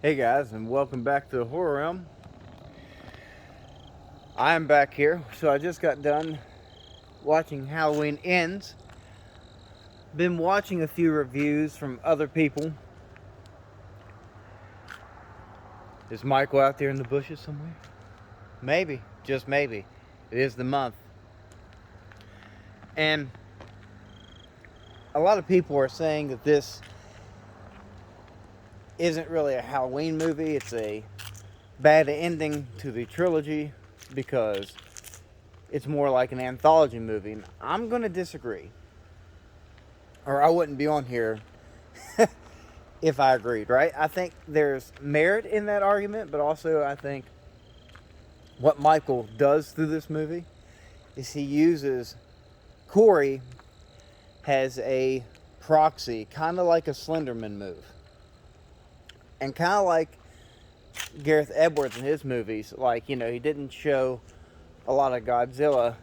Hey guys, and welcome back to the Horror Realm. I am back here, so I just got done watching Halloween Ends. Been watching a few reviews from other people. Is Michael out there in the bushes somewhere? Maybe, just maybe. It is the month. And a lot of people are saying that this isn't really a Halloween movie. It's a bad ending to the trilogy because it's more like an anthology movie. And I'm going to disagree. Or I wouldn't be on here if I agreed, right? I think there's merit in that argument, but also I think what Michael does through this movie is he uses Corey as a proxy, kind of like a Slenderman move. And kind of like Gareth Edwards in his movies, like, he didn't show a lot of Godzilla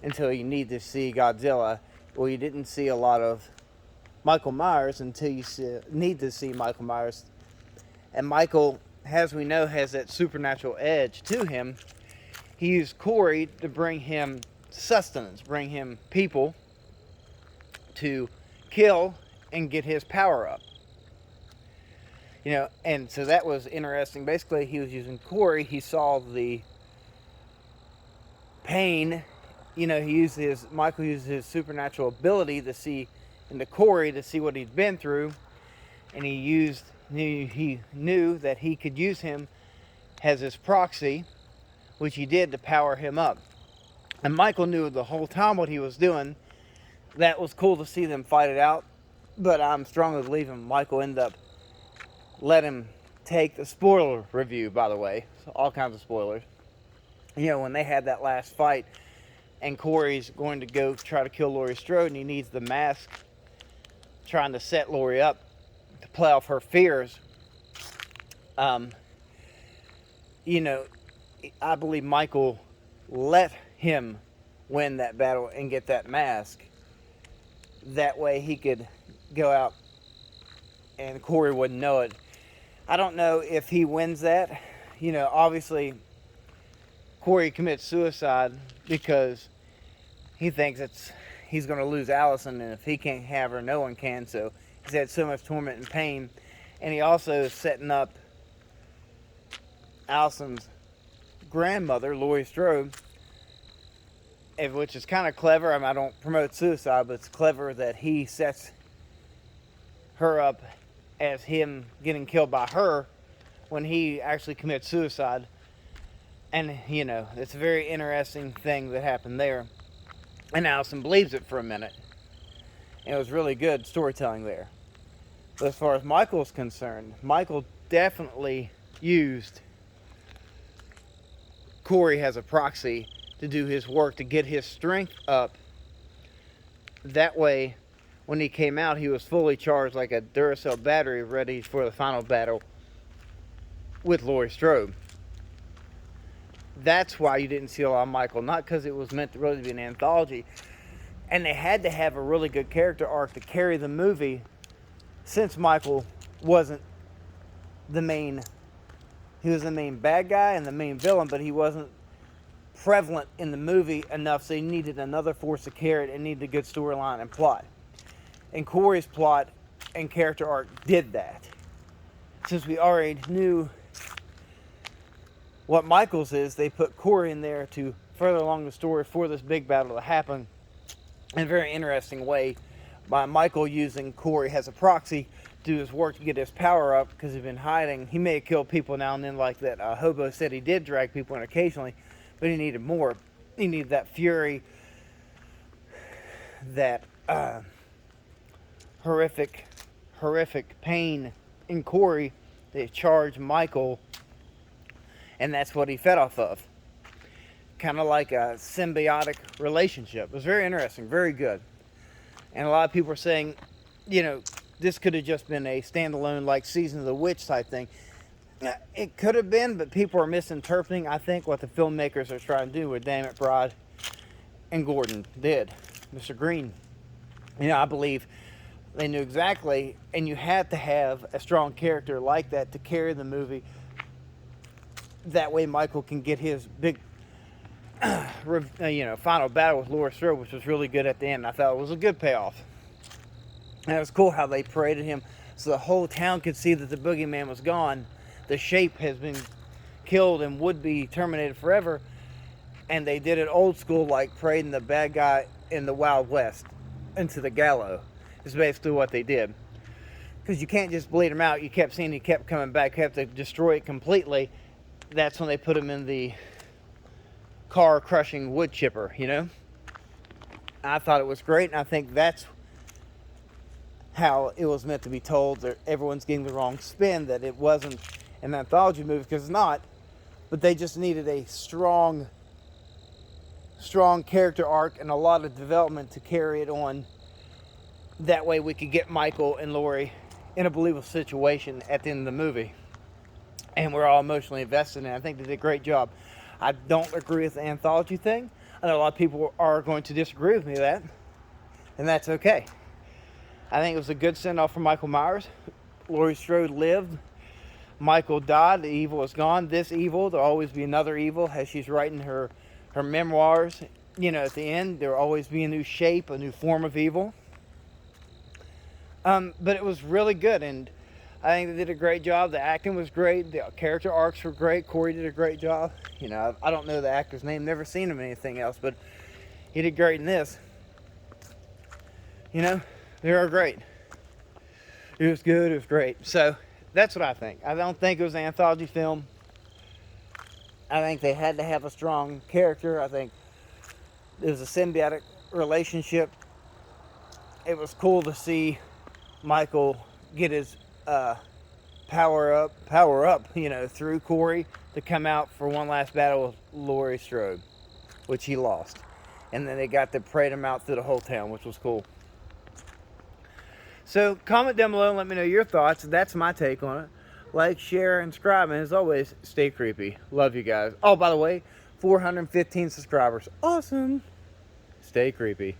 until you need to see Godzilla. Well, you didn't see a lot of Michael Myers until you need to see Michael Myers. And Michael, as we know, has that supernatural edge to him. He used Corey to bring him sustenance, bring him people to kill and get his power up. And so that was interesting. Basically, he was using Corey. He saw the pain. Michael used his supernatural ability to see into Corey to see what he'd been through, and he knew that he could use him as his proxy, which he did to power him up. And Michael knew the whole time what he was doing. That was cool to see them fight it out, but I'm strongly believing Michael ended up let him take the spoiler review, by the way, so all kinds of spoilers. When they had that last fight, and Corey's going to go try to kill Laurie Strode, and he needs the mask, trying to set Laurie up to play off her fears. I believe Michael let him win that battle and get that mask. That way he could go out and Corey wouldn't know it. I don't know if he wins that. Obviously Corey commits suicide because he thinks he's going to lose Allison, and if he can't have her, no one can. So he's had so much torment and pain. And he also is setting up Allison's grandmother, Laurie Strode, which is kind of clever. I don't promote suicide, but it's clever that he sets her up as him getting killed by her when he actually commits suicide. And, it's a very interesting thing that happened there. And Allison believes it for a minute. And it was really good storytelling there. But as far as Michael's concerned, Michael definitely used Corey as a proxy to do his work, to get his strength up. That way, when he came out, he was fully charged like a Duracell battery, ready for the final battle with Laurie Strode. That's why you didn't see a lot of Michael, not because it was meant to really be an anthology. And they had to have a really good character arc to carry the movie, since Michael wasn't the main. He was the main bad guy and the main villain, but he wasn't prevalent in the movie enough, so he needed another force to carry it and needed a good storyline and plot. And Corey's plot and character arc did that. Since we already knew what Michael's is, they put Corey in there to further along the story for this big battle to happen in a very interesting way, by Michael using Corey as a proxy to do his work to get his power up, because he's been hiding. He may have killed people now and then, like that hobo said he did drag people in occasionally, but he needed more. He needed that fury, that horrific pain in Corey that charged Michael, and that's what he fed off of. Kind of like a symbiotic relationship. It was very interesting, very good. And a lot of people are saying, this could have just been a standalone, like Season of the Witch type thing. It could have been, but people are misinterpreting, I think, what the filmmakers are trying to do with Damn It and Gordon did. Mr. Green. I believe They knew exactly, and you had to have a strong character like that to carry the movie. That way Michael can get his big final battle with Laurie Strode, which was really good at the end. I thought it was a good payoff. And it was cool how they paraded him so the whole town could see that the boogeyman was gone. The shape has been killed and would be terminated forever. And they did it old school, like parading the bad guy in the Wild West into the gallows. Is basically what they did. Because you can't just bleed him out. You kept seeing he kept coming back. You have to destroy it completely. That's when they put him in the car crushing wood chipper, you know. I thought it was great, and I think that's how it was meant to be told. That everyone's getting the wrong spin, that it wasn't an anthology movie, because it's not. But they just needed a strong character arc and a lot of development to carry it on. That way we could get Michael and Laurie in a believable situation at the end of the movie. And we're all emotionally invested in it. I think they did a great job. I don't agree with the anthology thing. I know a lot of people are going to disagree with me with that. And that's okay. I think it was a good send-off for Michael Myers. Laurie Strode lived. Michael died. The evil is gone. This evil, there'll always be another evil. As she's writing her memoirs, you know, at the end, there'll always be a new shape, a new form of evil. But it was really good, and I think they did a great job. The acting was great. The character arcs were great. Corey did a great job. You know, I don't know the actor's name. Never seen him in anything else, but he did great in this. You know, they were great. It was good. It was great. So that's what I think. I don't think it was an anthology film. I think they had to have a strong character. I think it was a symbiotic relationship. It was cool to see Michael get his power up, you know, through Corey to come out for one last battle with Laurie Strode, which he lost. And then they got to parade him out through the whole town, which was cool. So comment down below and let me know your thoughts. That's my take on it. Like, share, and subscribe. And as always, stay creepy. Love you guys. Oh, by the way, 415 subscribers. Awesome. Stay creepy.